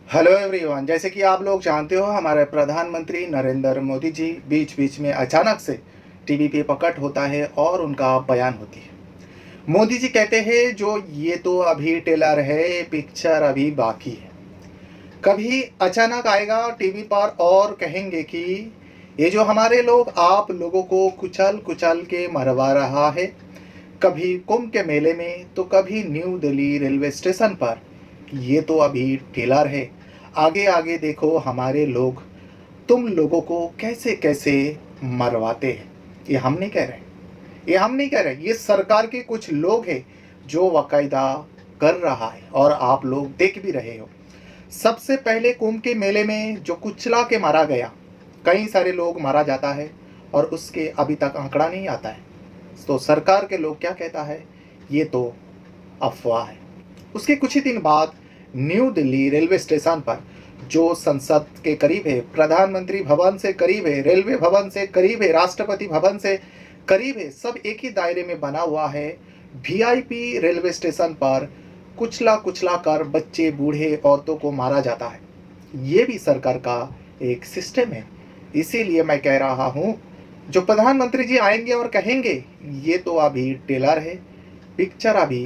Hello everyone, जैसे कि आप लोग जानते हो हमारे प्रधानमंत्री नरेंद्र मोदी जी बीच बीच में अचानक से टीवी पे प्रकट होता है और उनका बयान होती है। मोदी जी कहते हैं जो ये तो अभी ट्रेलर है, पिक्चर अभी बाकी है। कभी अचानक आएगा टीवी पर और कहेंगे कि ये जो हमारे लोग आप लोगों को कुचल कुचल के मरवा रहा है। कभी कुंभ के मेले में तो कभी न्यू दिल्ली रेलवे स्टेशन पर, ये तो अभी ट्रेलर है, आगे आगे देखो हमारे लोग तुम लोगों को कैसे कैसे मरवाते हैं। ये हम नहीं कह रहे, ये हम नहीं कह रहे, ये सरकार के कुछ लोग हैं जो बाकायदा कर रहा है और आप लोग देख भी रहे हो। सबसे पहले कुंभ के मेले में जो कुचला के मारा गया, कई सारे लोग मारा जाता है और उसके अभी तक आंकड़ा नहीं आता है। तो सरकार के लोग क्या कहता है, ये तो अफवाह है। उसके कुछ ही दिन बाद न्यू दिल्ली रेलवे स्टेशन पर, जो संसद के करीब है, प्रधानमंत्री भवन से करीब है, रेलवे भवन से करीब है, राष्ट्रपति भवन से करीब है, सब एक ही दायरे में बना हुआ है, वीआईपी रेलवे स्टेशन पर कुचला कुचला कर बच्चे बूढ़े औरतों को मारा जाता है। ये भी सरकार का एक सिस्टम है। इसीलिए मैं कह रहा हूँ, जो प्रधानमंत्री जी आएंगे और कहेंगे ये तो अभी ट्रेलर है, पिक्चर अभी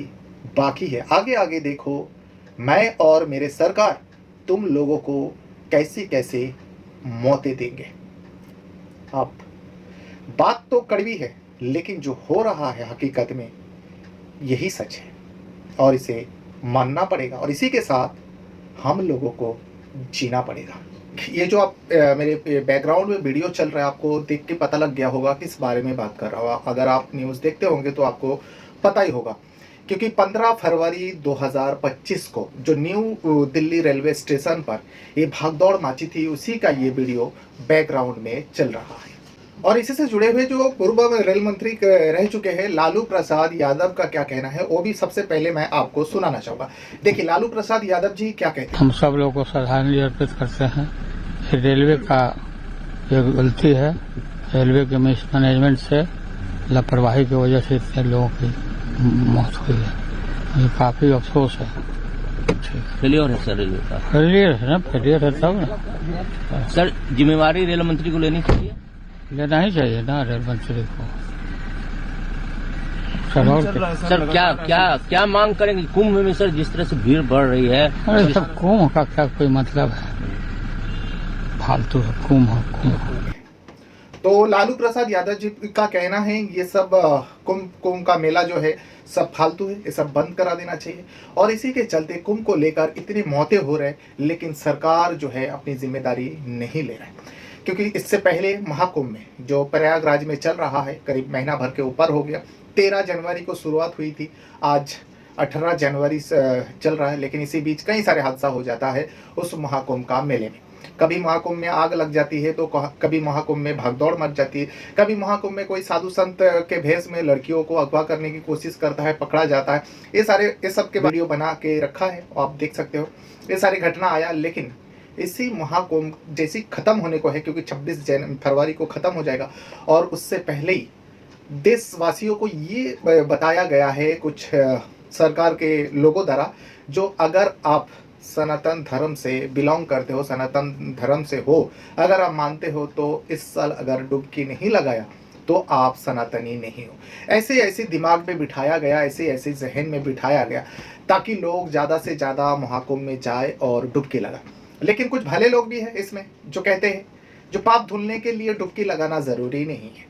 बाकी है, आगे आगे देखो मैं और मेरे सरकार तुम लोगों को कैसे कैसे मौतें देंगे। अब बात तो कड़वी है, लेकिन जो हो रहा है हकीकत में यही सच है और इसे मानना पड़ेगा और इसी के साथ हम लोगों को जीना पड़ेगा। ये जो आप मेरे बैकग्राउंड में वीडियो चल रहा है, आपको देख के पता लग गया होगा किस बारे में बात कर रहा हूँ। अगर आप न्यूज़ देखते होंगे तो आपको पता ही होगा, क्योंकि 15 फरवरी 2025 को जो न्यू दिल्ली रेलवे स्टेशन पर ये भागदौड़ मची थी, उसी का ये वीडियो बैकग्राउंड में चल रहा है। और इसी से जुड़े हुए जो पूर्व में रेल मंत्री रह चुके हैं लालू प्रसाद यादव का क्या कहना है, वो भी सबसे पहले मैं आपको सुनाना चाहूँगा। देखिए लालू प्रसाद यादव जी क्या कहते हैं। हम सब लोग को श्रद्धांजलि अर्पित करते हैं। रेलवे का एक गलती है, रेलवे के मैनेजमेंट से लापरवाही की वजह से इतने लोगों की मौत हुई है। ये काफी अफसोस है। फेलियर है सर रेलवे का। फेलियर है ना, फेलियर है तब ना सर जिम्मेवारी रेल मंत्री को लेनी चाहिए, लेना ही चाहिए ना रेल मंत्री को। सर क्या क्या क्या मांग करेंगे कुंभ में सर, जिस तरह से भीड़ बढ़ रही है। अरे सब कुंभ का क्या कोई मतलब है, फालतू है कुंभ। तो लालू प्रसाद यादव जी का कहना है ये सब कुंभ का मेला जो है सब फालतू है, ये सब बंद करा देना चाहिए। और इसी के चलते कुंभ को लेकर इतनी मौतें हो रहे, लेकिन सरकार जो है अपनी जिम्मेदारी नहीं ले रहा है। क्योंकि इससे पहले महाकुंभ में जो प्रयागराज में चल रहा है, करीब महीना भर के ऊपर हो गया। 13 जनवरी को शुरुआत हुई थी, आज 18 जनवरी से चल रहा है, लेकिन इसी बीच कई सारे हादसा हो जाता है उस महाकुंभ का मेले में। कभी महाकुंभ में आग लग जाती है, तो कभी महाकुंभ में भागदौड़ मच जाती है, कभी महाकुंभ में कोई साधु संत के भेष में लड़कियों को अगवा करने की कोशिश करता है, पकड़ा जाता है। ये सब के वीडियो बना के रखा है, आप देख सकते हो। ये सारी घटना आया, लेकिन इसी महाकुंभ जैसी खत्म होने को है, क्योंकि 26 फरवरी को खत्म हो जाएगा। और उससे पहले ही देशवासियों को ये बताया गया है कुछ सरकार के लोगों द्वारा, जो अगर आप सनातन धर्म से बिलोंग करते हो, सनातन धर्म से हो, अगर आप मानते हो, तो इस साल अगर डुबकी नहीं लगाया तो आप सनातनी नहीं हो। ऐसे ऐसे दिमाग में बिठाया गया, ऐसे ऐसे जहन में बिठाया गया, ताकि लोग ज़्यादा से ज़्यादा महाकुंभ में जाए और डुबकी लगाए। लेकिन कुछ भले लोग भी हैं इसमें जो कहते हैं जो पाप धुलने के लिए डुबकी लगाना ज़रूरी नहीं है।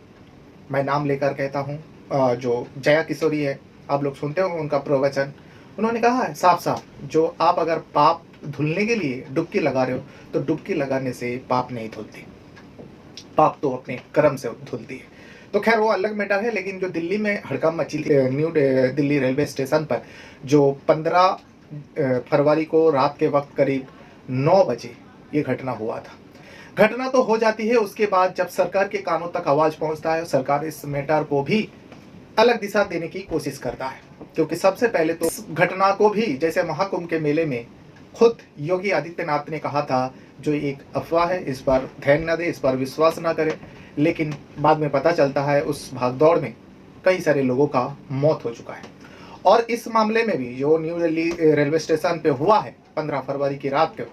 मैं नाम लेकर कहता हूँ, जो जया किशोरी है, आप लोग सुनते हो उनका प्रवचन, उन्होंने कहा है साफ साफ, जो आप अगर पाप धुलने के लिए डुबकी लगा रहे हो तो डुबकी लगाने से पाप नहीं धुलती, पाप तो अपने कर्म से धुलती है। तो खैर वो अलग मैटर है। लेकिन जो दिल्ली में हड़कंप मची थी न्यू दिल्ली रेलवे स्टेशन पर, जो 15 फरवरी को रात के वक्त करीब 9 बजे ये घटना हुआ था। घटना तो हो जाती है, उसके बाद जब सरकार के कानों तक आवाज़ पहुंचता है, सरकार इस मैटर को भी अलग दिशा देने की कोशिश करता है। क्योंकि सबसे पहले तो इस घटना को भी, जैसे महाकुंभ के मेले में खुद योगी आदित्यनाथ ने कहा था, जो एक अफवाह है, इस पर ध्यान न दे, इस पर विश्वास न करें। लेकिन बाद में पता चलता है उस भागदौड़ में कई सारे लोगों का मौत हो चुका है। और इस मामले में भी जो न्यू दिल्ली रेलवे स्टेशन पे हुआ है 15 फरवरी की रात को,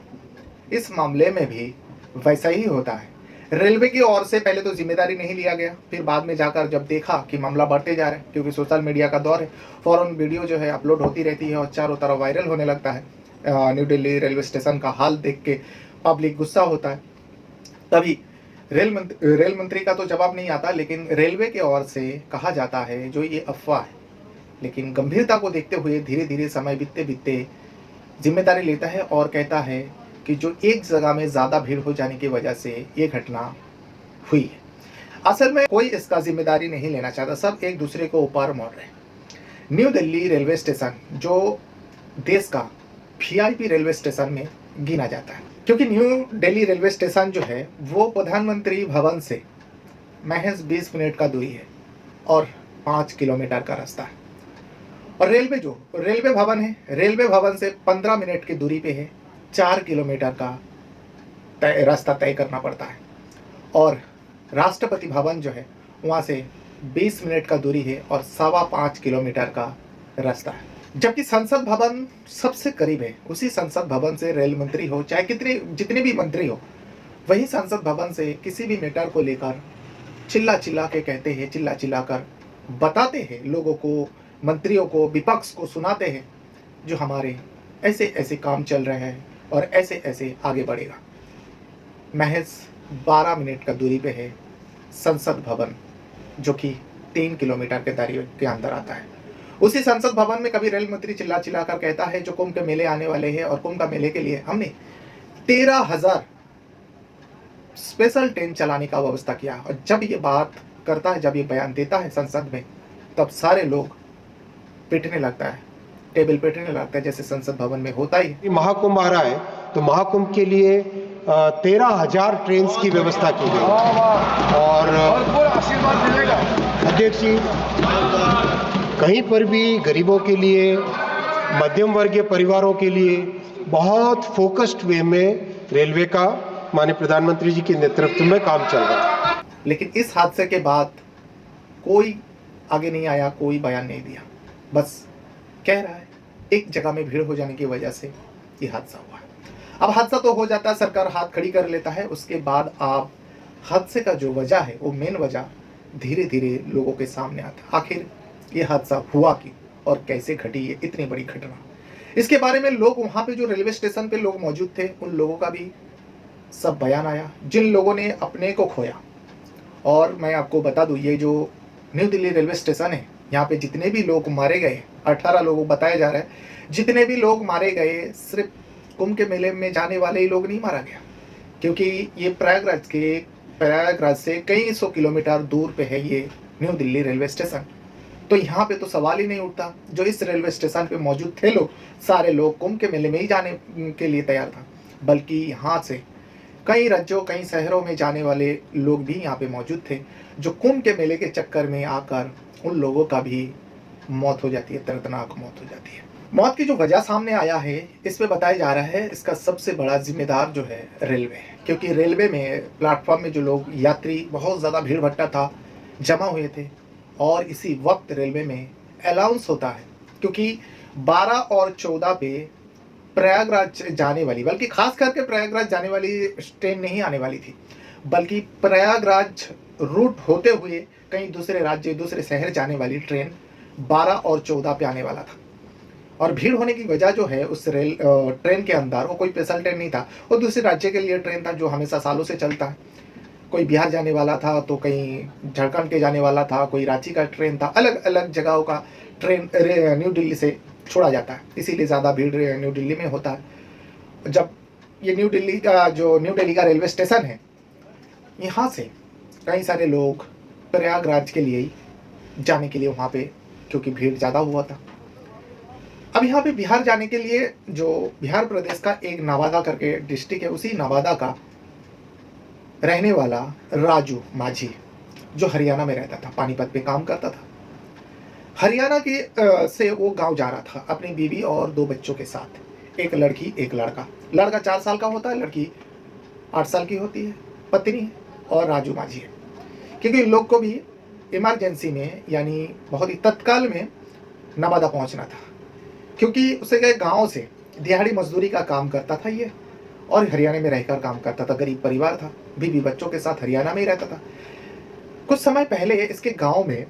इस मामले में भी वैसा ही होता है। रेलवे की ओर से पहले तो जिम्मेदारी नहीं लिया गया, फिर बाद में जाकर जब देखा कि मामला बढ़ते जा रहा है, क्योंकि सोशल मीडिया का दौर है, फौरन वीडियो जो है अपलोड होती रहती है और चारों तरफ वायरल होने लगता है। न्यू दिल्ली रेलवे स्टेशन का हाल देख के पब्लिक गुस्सा होता है। तभी रेल मंत्री का तो जवाब नहीं आता, लेकिन रेलवे की ओर से कहा जाता है जो ये अफवाह है, लेकिन गंभीरता को देखते हुए धीरे धीरे समय बीतते बीतते जिम्मेदारी लेता है और कहता है कि जो एक जगह में ज़्यादा भीड़ हो जाने की वजह से ये घटना हुई है। असल में कोई इसका जिम्मेदारी नहीं लेना चाहता, सब एक दूसरे को ऊपर मोड़ रहे हैं। न्यू दिल्ली रेलवे स्टेशन जो देश का VIP रेलवे स्टेशन में गिना जाता है, क्योंकि न्यू दिल्ली रेलवे स्टेशन जो है वो प्रधानमंत्री भवन से महज 20 मिनट का दूरी है और 5 किलोमीटर का रास्ता है। और रेलवे भवन है, रेलवे भवन से 15 मिनट की दूरी पे है, 4 किलोमीटर का रास्ता तय करना पड़ता है। और राष्ट्रपति भवन जो है वहाँ से 20 मिनट का दूरी है और 5.25 किलोमीटर का रास्ता है। जबकि संसद भवन सबसे करीब है, उसी संसद भवन से रेल मंत्री हो चाहे जितने भी मंत्री हो, वही संसद भवन से किसी भी मैटर को लेकर चिल्ला के कहते हैं, चिल्ला कर बताते हैं लोगों को, मंत्रियों को, विपक्ष को सुनाते हैं जो हमारे ऐसे काम चल रहे हैं और ऐसे आगे बढ़ेगा। महज 12 मिनट का दूरी पे है संसद भवन, जो कि 3 किलोमीटर के दायरे के अंदर आता है। उसी संसद भवन में कभी रेल मंत्री चिल्ला कर कहता है जो कुंभ के मेले आने वाले हैं और कुंभ का मेले के लिए हमने 13,000 स्पेशल ट्रेन चलाने का व्यवस्था किया। और जब ये बात करता है, जब ये बयान देता है संसद में, तब सारे लोग पिटने लगता है, टेबल पिटने लगता है, जैसे संसद भवन में होता ही। महाकुंभ आ रहा है तो महाकुंभ के लिए 13,000 ट्रेन की व्यवस्था की गई और अध्यक्ष जी कहीं पर भी गरीबों के लिए, मध्यम वर्गीय परिवारों के लिए बहुत फोकस्ड वे में रेलवे का माननीय प्रधानमंत्री जी के नेतृत्व में काम चल रहा है। लेकिन इस हादसे के बाद कोई आगे नहीं आया, कोई बयान नहीं दिया, बस कह रहा है एक जगह में भीड़ हो जाने की वजह से ये हादसा हुआ। अब हादसा तो हो जाता है, सरकार हाथ खड़ी कर लेता है, उसके बाद आप हादसे का जो वजह है वो मेन वजह धीरे धीरे लोगों के सामने आता। आखिर ये हादसा हुआ क्यों और कैसे घटी ये इतनी बड़ी घटना, इसके बारे में लोग वहाँ पे जो रेलवे स्टेशन पे लोग मौजूद थे उन लोगों का भी सब बयान आया, जिन लोगों ने अपने को खोया। और मैं आपको बता दूं, ये जो न्यू दिल्ली रेलवे स्टेशन है, यहाँ पे जितने भी लोग मारे गए, 18 लोग बताया जा रहा है, जितने भी लोग मारे गए सिर्फ कुंभ के मेले में जाने वाले ही लोग नहीं मारा गया, क्योंकि ये प्रयागराज से कई 100 किलोमीटर दूर पे है ये न्यू दिल्ली रेलवे स्टेशन। तो यहाँ पे तो सवाल ही नहीं उठता, जो इस रेलवे स्टेशन पे मौजूद थे लोग, सारे लोग कुंभ के मेले में ही जाने के लिए तैयार था, बल्कि यहाँ से कई राज्यों, कई शहरों में जाने वाले लोग भी यहाँ पे मौजूद थे, जो कुंभ के मेले के चक्कर में आकर उन लोगों का भी मौत हो जाती है, दर्दनाक मौत हो जाती है। मौत की जो वजह सामने आया है, इस पे बताया जा रहा है इसका सबसे बड़ा जिम्मेदार जो है रेलवे है, क्योंकि रेलवे में प्लेटफॉर्म में जो लोग यात्री, बहुत ज़्यादा भीड़ भट्टा था, जमा हुए थे। और इसी वक्त रेलवे में अनाउंस होता है, क्योंकि 12 और 14 पे प्रयागराज जाने वाली, बल्कि खास करके प्रयागराज जाने वाली ट्रेन नहीं आने वाली थी, बल्कि प्रयागराज रूट होते हुए कहीं दूसरे राज्य, दूसरे शहर जाने वाली ट्रेन 12 और 14 पे आने वाला था। और भीड़ होने की वजह जो है उस ट्रेन के अंदर, वो कोई स्पेशल ट्रेन नहीं था, वो दूसरे राज्य के लिए ट्रेन था जो हमेशा सालों से चलता है। कोई बिहार जाने वाला था, तो कहीं झारखंड के जाने वाला था, कोई रांची का ट्रेन था, अलग अलग जगहों का ट्रेन न्यू दिल्ली से छोड़ा जाता है, इसीलिए ज़्यादा भीड़ न्यू दिल्ली में होता है। जब ये न्यू दिल्ली का रेलवे स्टेशन है, यहाँ से कई सारे लोग प्रयागराज के लिए जाने के लिए वहाँ पे, क्योंकि भीड़ ज़्यादा हुआ था। अब यहाँ पे बिहार जाने के लिए, जो बिहार प्रदेश का एक नवादा करके डिस्ट्रिक्ट है, उसी नवादा का रहने वाला राजू माझी, जो हरियाणा में रहता था, पानीपत पे काम करता था, हरियाणा के से वो गांव जा रहा था अपनी बीवी और 2 बच्चों के साथ, एक लड़की एक लड़का। लड़का 4 साल का होता है, लड़की 8 साल की होती है, पत्नी है, और राजू माझी है। क्योंकि लोग को भी इमरजेंसी में, यानी बहुत ही तत्काल में नवादा पहुंचना था, क्योंकि उसे गए गाँव से दिहाड़ी मजदूरी का काम करता था ये, और हरियाणा में रहकर काम करता था। गरीब परिवार था, बीवी बच्चों के साथ हरियाणा में ही रहता था। कुछ समय पहले इसके गांव में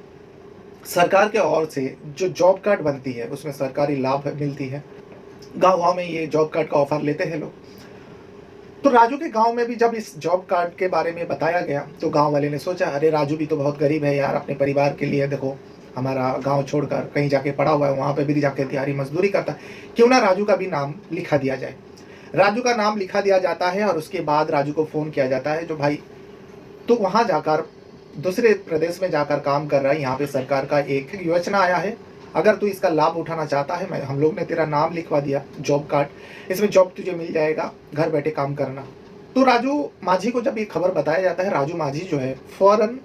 सरकार के ओर से जो जॉब कार्ड बनती है उसमें सरकारी लाभ मिलती है। गांव गांव में ये जॉब कार्ड का ऑफर लेते हैं लोग। तो राजू के गांव में भी जब इस जॉब कार्ड के बारे में बताया गया तो गांव वाले ने सोचा, अरे राजू भी तो बहुत गरीब है यार, अपने परिवार के लिए देखो हमारा गांव छोड़कर कहीं जाके पड़ा हुआ है, वहां पे भी जाके दिहाड़ी मजदूरी करता है, क्यों ना राजू का भी नाम लिखा दिया जाए। राजू का नाम लिखा दिया जाता है और उसके बाद राजू को फ़ोन किया जाता है, जो भाई तो वहाँ जाकर दूसरे प्रदेश में जाकर काम कर रहा है, यहाँ पे सरकार का एक योजना आया है, अगर तू इसका लाभ उठाना चाहता है, हम लोग ने तेरा नाम लिखवा दिया जॉब कार्ड, इसमें जॉब तुझे मिल जाएगा, घर बैठे काम करना। तो राजू माझी को जब ये खबर बताया जाता है, राजू माझी जो है फ़ौरन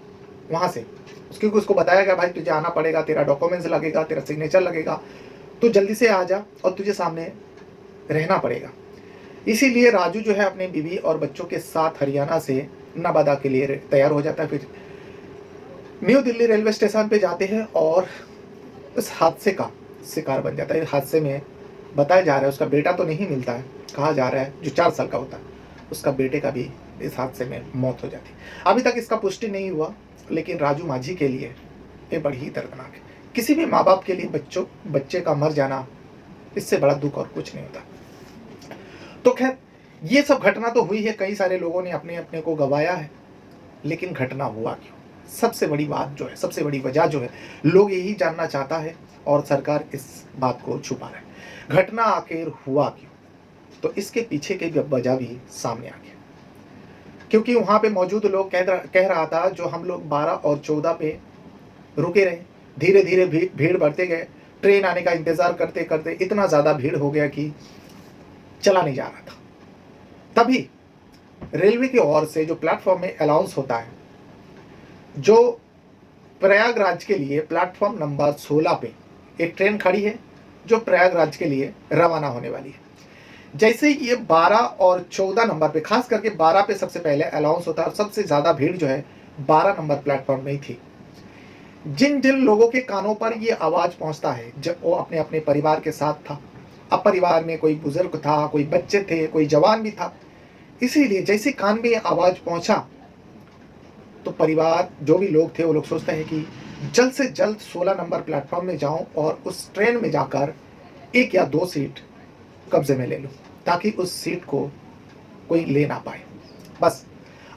वहाँ से उसको बताया गया, भाई तुझे आना पड़ेगा, तेरा डॉक्यूमेंट्स लगेगा, तेरा सिग्नेचर लगेगा, तो जल्दी से आ जा और तुझे सामने रहना पड़ेगा। इसीलिए राजू जो है अपने बीवी और बच्चों के साथ हरियाणा से नवादा के लिए तैयार हो जाता है। फिर न्यू दिल्ली रेलवे स्टेशन पे जाते हैं और उस हादसे का शिकार बन जाता है। इस हादसे में बताया जा रहा है उसका बेटा तो नहीं मिलता है, कहा जा रहा है जो 4 साल का होता है उसका बेटे का भी इस हादसे में मौत हो जाती है। अभी तक इसका पुष्टि नहीं हुआ, लेकिन राजू माझी के लिए ये बड़ी ही दर्दनाक है। किसी भी माँ बाप के लिए बच्चे का मर जाना, इससे बड़ा दुख और कुछ नहीं होता। तो खैर ये सब घटना तो हुई है, कई सारे लोगों ने अपने अपने को गंवाया है, लेकिन घटना हुआ क्यों? सबसे बड़ी बात जो है, सबसे बड़ी वजह जो है, लोग यही जानना चाहता है और सरकार इस बात को छुपा रहा है। घटना आखिर हुआ क्यों? तो इसके पीछे की वजह भी सामने आ गया, क्योंकि वहाँ पे मौजूद लोग कह रहा था जो हम लोग 12 और 14 पे रुके रहे, धीरे धीरे भीड़ बढ़ते गए, ट्रेन आने का इंतज़ार करते करते इतना ज़्यादा भीड़ हो गया कि चला नहीं जा रहा था। तभी रेलवे की ओर से जो प्लेटफॉर्म में अनाउंस होता है, जो प्रयागराज के लिए प्लेटफॉर्म नंबर 16 पे एक ट्रेन खड़ी है जो प्रयागराज के लिए रवाना होने वाली है। जैसे ये 12 और 14 नंबर पे, खास करके 12 पे सबसे पहले अनाउंस होता है और सबसे ज़्यादा भीड़ जो है 12 नंबर प्लेटफॉर्म में ही थी। जिन जिन लोगों के कानों पर ये आवाज़ पहुंचता है, जब वो अपने अपने परिवार के साथ था, अब परिवार में कोई बुजुर्ग था, कोई बच्चे थे, कोई जवान भी था, इसीलिए जैसे कान में ये आवाज़ पहुंचा तो परिवार जो भी लोग थे वो लोग सोचते हैं कि जल्द से जल्द 16 नंबर प्लेटफॉर्म में जाऊं और उस ट्रेन में जाकर 1 या 2 सीट कब्जे में ले लूं, ताकि उस सीट को कोई ले ना पाए। बस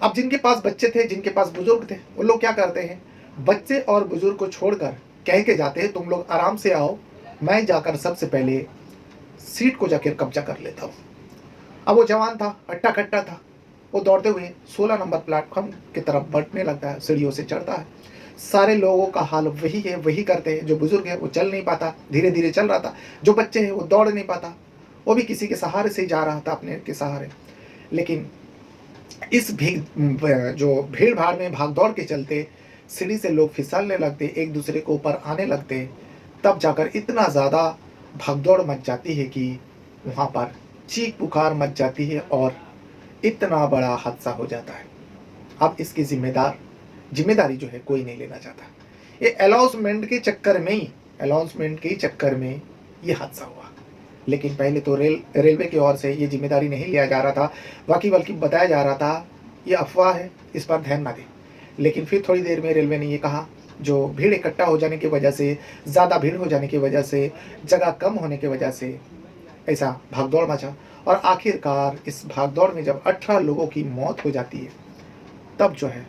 अब जिनके पास बच्चे थे, जिनके पास बुजुर्ग थे, वो लोग क्या करते हैं, बच्चे और बुजुर्ग को छोड़कर कह के जाते हैं तुम लोग आराम से आओ, मैं जाकर सबसे पहले सीट को जाकर कब्जा कर लेता हूँ। अब वो जवान था, अट्टा कट्टा था, वो दौड़ते हुए 16 नंबर प्लेटफॉर्म की तरफ बढ़ने लगता है, सीढ़ियों से चढ़ता है। सारे लोगों का हाल वही है, वही करते हैं। जो बुजुर्ग है वो चल नहीं पाता, धीरे धीरे चल रहा था। जो बच्चे हैं वो दौड़ नहीं पाता, वो भी किसी के सहारे से ही जा रहा था, अपने के सहारे। लेकिन इस भीड़ भाड़ में भाग दौड़ के चलते सीढ़ी से लोग फिसलने लगते, एक दूसरे को ऊपर आने लगते, तब जाकर इतना ज़्यादा भागदौड़ मच जाती है कि वहाँ पर चीख पुकार मच जाती है और इतना बड़ा हादसा हो जाता है। अब इसकी जिम्मेदारी जो है कोई नहीं लेना चाहता। ये अनाउंसमेंट के चक्कर में ये हादसा हुआ। लेकिन पहले तो रेलवे की ओर से ये जिम्मेदारी नहीं लिया जा रहा था, बल्कि बताया जा रहा था ये अफवाह है, इस पर ध्यान ना दें। लेकिन फिर थोड़ी देर में रेलवे ने ये कहा, जो भीड़ इकट्ठा हो जाने की वजह से, ज़्यादा भीड़ हो जाने की वजह से, जगह कम होने की वजह से ऐसा भागदौड़ मचा और आखिरकार इस भागदौड़ में जब 18 लोगों की मौत हो जाती है, तब जो है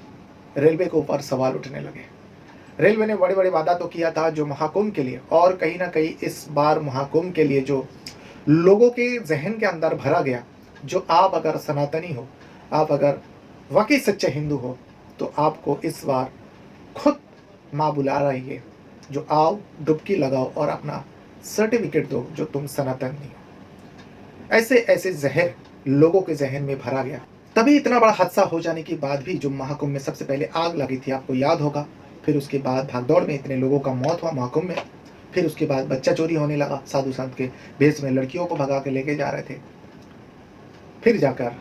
रेलवे के ऊपर सवाल उठने लगे। रेलवे ने बड़े बड़े वादा तो किया था जो महाकुंभ के लिए, और कहीं ना कहीं इस बार महाकुंभ के लिए जो लोगों के जहन के अंदर भरा गया, जो आप अगर सनातनी हो, आप अगर वाकई सच्चे हिंदू हो, तो आपको इस बार खुद माँ बुला रही है, जो आओ डुबकी लगाओ और अपना सर्टिफिकेट दो जो तुम सनातनी हो। ऐसे ऐसे जहर लोगों के जहन में भरा गया। तभी इतना बड़ा हादसा हो जाने के बाद भी जो महाकुंभ में सबसे पहले आग लगी थी, आपको याद होगा, फिर उसके बाद भागदौड़ में इतने लोगों का मौत हुआ महाकुंभ में, फिर उसके बाद बच्चा चोरी होने लगा, साधु संत के भेष में लड़कियों को भगा के लेके जा रहे थे, फिर जाकर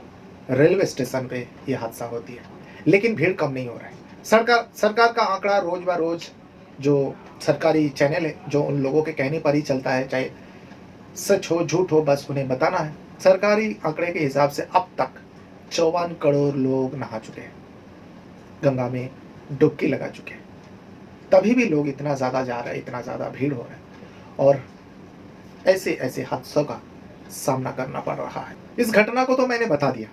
रेलवे स्टेशन पे ये हादसा होती है। लेकिन भीड़ कम नहीं हो रहा है। सरकार का आंकड़ा रोज ब रोज, जो सरकारी चैनल है जो उन लोगों के कहने पर ही चलता है, चाहे सच हो झूठ हो, बस उन्हें बताना है, सरकारी आंकड़े के हिसाब से अब तक 54 करोड़ लोग नहा चुके हैं, गंगा में डुबकी लगा चुके हैं। तभी भी लोग इतना ज़्यादा जा रहे हैं, इतना ज़्यादा भीड़ हो रहा है और ऐसे ऐसे हादसों का सामना करना पड़ रहा है। इस घटना को तो मैंने बता दिया,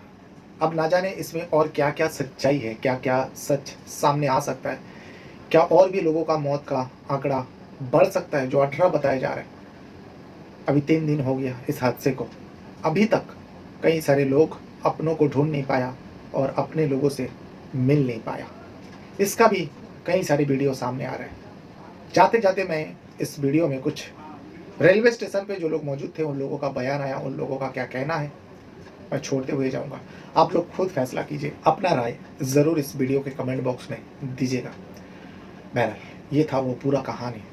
अब ना जाने इसमें और क्या क्या सच्चाई है, क्या क्या सच सामने आ सकता है, क्या और भी लोगों का मौत का आंकड़ा बढ़ सकता है जो 18 बताए जा रहे हैं। अभी 3 दिन हो गया इस हादसे को, अभी तक कई सारे लोग अपनों को ढूंढ नहीं पाया और अपने लोगों से मिल नहीं पाया। इसका भी कई सारे वीडियो सामने आ रहे हैं। जाते जाते मैं इस वीडियो में कुछ रेलवे स्टेशन पे जो लोग मौजूद थे उन लोगों का बयान आया, उन लोगों का क्या कहना है मैं छोड़ते हुए जाऊंगा। आप लोग खुद फैसला कीजिए, अपना राय ज़रूर इस वीडियो के कमेंट बॉक्स में दीजिएगा। बहरहाल ये था वो पूरा कहानी।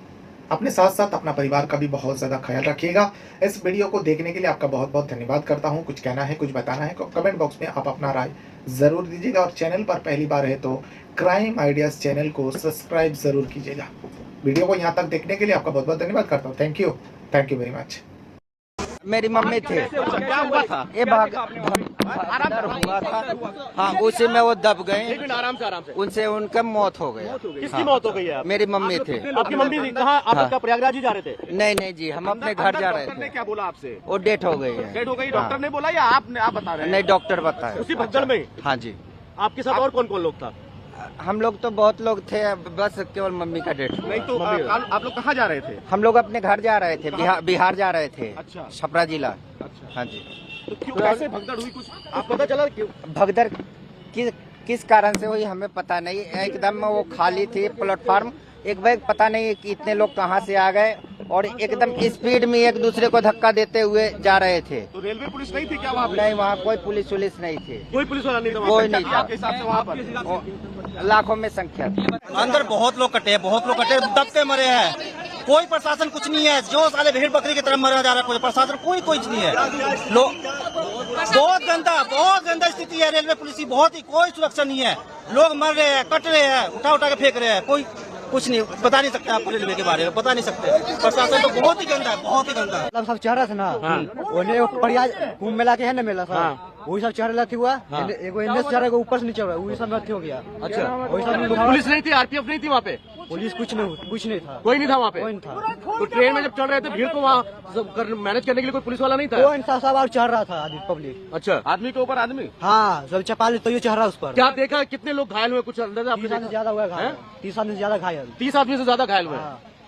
अपने साथ साथ अपना परिवार का भी बहुत ज़्यादा ख्याल रखिएगा। इस वीडियो को देखने के लिए आपका बहुत बहुत धन्यवाद करता हूँ। कुछ कहना है, कुछ बताना है, कमेंट बॉक्स में आप अपना राय ज़रूर दीजिएगा। और चैनल पर पहली बार है तो क्राइम आइडियाज़ चैनल को सब्सक्राइब ज़रूर कीजिएगा। वीडियो को यहाँ तक देखने के लिए आपका बहुत बहुत धन्यवाद करता हूँ। Thank you very much. मेरी मम्मी थे, क्या हुआ था? ये भागदड़ हुआ था। हाँ, उसी में वो दब गए, आराम से उनसे उनका मौत हो गया। किसकी मौत हो गई है? मेरी मम्मी थे। आपकी मम्मी थी कहाँ? आप क्या प्रयागराज ही जा रहे थे? नहीं जी, हम अपने घर जा रहे डॉक्टर ने थे। क्या बोला आपसे? वो डेथ हो गई है। डेथ हो गई डॉक्टर ने बोला या आप बता रहे हैं? नहीं, डॉक्टर बताया। उसी भगदड़ में? हाँ जी। आपके साथ और कौन कौन लोग था? हम लोग तो बहुत लोग थे, बस केवल मम्मी का डेथ। नहीं तो आप लोग कहाँ जा रहे थे? हम लोग अपने घर जा रहे थे, बिहार जा रहे थे। अच्छा। छपरा जिला। अच्छा। हाँ जी। तो क्यों कैसे भगदड़ हुई, कुछ आप पता चला? क्यों भगदड़ किस कारण से हुई हमें पता नहीं। एकदम वो खाली थी प्लेटफार्म, एक बैग पता नहीं कि इतने लोग कहाँ से आ गए और एकदम स्पीड में एक दूसरे को धक्का देते हुए जा रहे थे। तो रेलवे पुलिस नहीं थी क्या वहाँ पे? नहीं, वहाँ कोई पुलिस नहीं थी। कोई पुलिस वाला नहीं था? कोई नहीं था। आपके हिसाब से वहाँ पर लाखों में संख्या थी। अंदर बहुत लोग कटे, दब के मरे हैं। कोई प्रशासन कुछ नहीं है, जो साले भेड़ बकरी की तरह मरा जा रहा है। कोई प्रशासन कोई नहीं है। लोग बहुत गंदा स्थिति है रेलवे पुलिस की, बहुत ही कोई सुरक्षा नहीं है। लोग मर रहे हैं, कट रहे हैं, उठा के फेंक रहे हैं। कोई कुछ नहीं बता नहीं सकता आपको, रेलवे के बारे में बता नहीं सकते। प्रशासन तो बहुत ही गंदा है, बहुत ही गंदा। मतलब सब चढ़ रहा था ना, उन्हें प्रयाग कुंभ मेला के है ना मेला था, वही सब चढ़ रहा हुआ। एगो एनएस चढ़ रहा, ऊपर से नीचे वही सब हो गया। अच्छा, वही सब पुलिस नहीं थी, आरपीएफ नहीं थी वहाँ पे? पुलिस कुछ नहीं था। कोई नहीं था वहाँ पे? कोई नहीं था। तो ट्रेन में जब चढ़ रहे थे भीड़ को वहाँ मैनेज करने के लिए कोई पुलिस वाला नहीं था? कोई इंसान सब और चढ़ रहा था आदमी, पब्लिक। अच्छा, आदमी के ऊपर आदमी? हाँ, सब चपाल तो ये चढ़ रहा उस पर। क्या देखा, कितने लोग घायल हुए, कुछ अंदाजा? 30 आदमी से ज्यादा हुआ घायल। 30 आदमी से ज्यादा घायल। 30 आदमी से ज्यादा घायल हुए।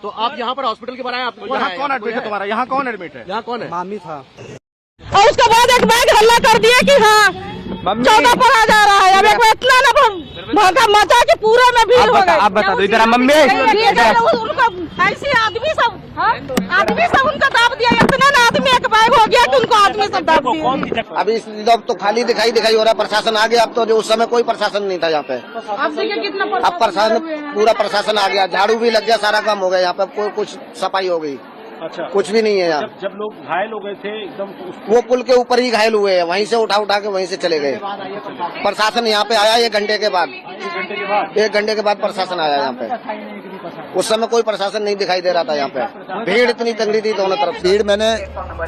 तो आप यहाँ पर हॉस्पिटल के बारे में आपको यहाँ कौन एडमिट है? तुम्हारा यहाँ कौन एडमिट है? यहाँ कौन है? मामी था। और उसके बाद एक बैग हल्ला कर दिया कि हाँ 14 पर आ जा रहा है। अब एक इतना ना भागा मचा कि पूरा में भीड़ हो गई। आप बता दो इधर मम्मी। उनको ऐसे आदमी सब उनका दाब दिया, इतना ना आदमी एक बैग हो गया कि उनको आदमी सब दाब दिया। अभी अब तो खाली दिखाई हो रहा है। प्रशासन आ गया अब तो, जो उस समय कोई प्रशासन नहीं था यहाँ पे। अब देखिए कितना अब प्रशासन, पूरा प्रशासन आ गया, झाड़ू भी लग गया, सारा काम हो गया यहाँ पे। कोई कुछ सफाई हो गई। अच्छा, कुछ भी नहीं है यहाँ। जब लोग घायल हो गए थे एकदम वो पुल के ऊपर ही घायल हुए हैं, वहीं से उठा के वहीं से चले गए। प्रशासन यहाँ पे आया 1 घंटे के बाद। 1 घंटे के बाद प्रशासन आया यहाँ पे। उस समय कोई प्रशासन नहीं दिखाई दे रहा था यहाँ पे। भीड़ इतनी तंगड़ी थी दोनों तरफ। भीड़ मैंने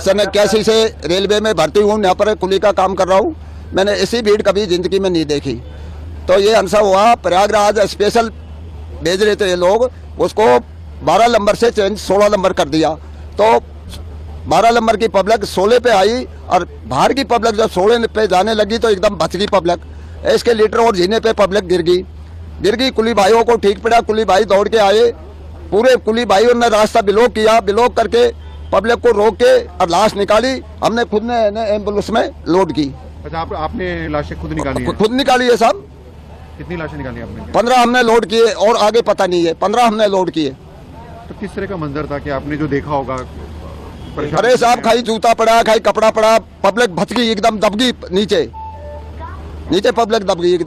सन 81 से रेलवे में भर्ती हूँ, यहाँ पर कुली का काम कर रहा हूँ। मैंने ऐसी भीड़ कभी जिंदगी में नहीं देखी। तो ये अनसा हुआ, प्रयागराज स्पेशल भेज रहे थे ये लोग, उसको 12 नंबर से चेंज 16 नंबर कर दिया। तो 12 नंबर की पब्लिक 16 पे आई और बाहर की पब्लिक जब 16 पे जाने लगी तो एकदम बच गई पब्लिक। इसके लीटर और जीने पे पब्लिक गिर गई। कुली भाइयों को ठीक पड़ा, कुली भाई दौड़ के आए। पूरे कुली भाइयों ने रास्ता ब्लॉक करके पब्लिक को रोक के और लाश निकाली। हमने खुद ने एम्बुलेंस में लोड की। अच्छा, आपने लाशें खुद निकाली है? खुद निकाली है साहब। कितनी लाशें निकाली आपने? 15 हमने लोड किए और आगे पता नहीं है। 15 हमने लोड किए। तो किस तरह का मंजर था कि आपने जो देखा होगा? अरे साहब, खाई जूता पड़ा, खाई कपड़ा पड़ा, पब्लिक भच गई, एकदम दब गई नीचे पब्लिक दब गई।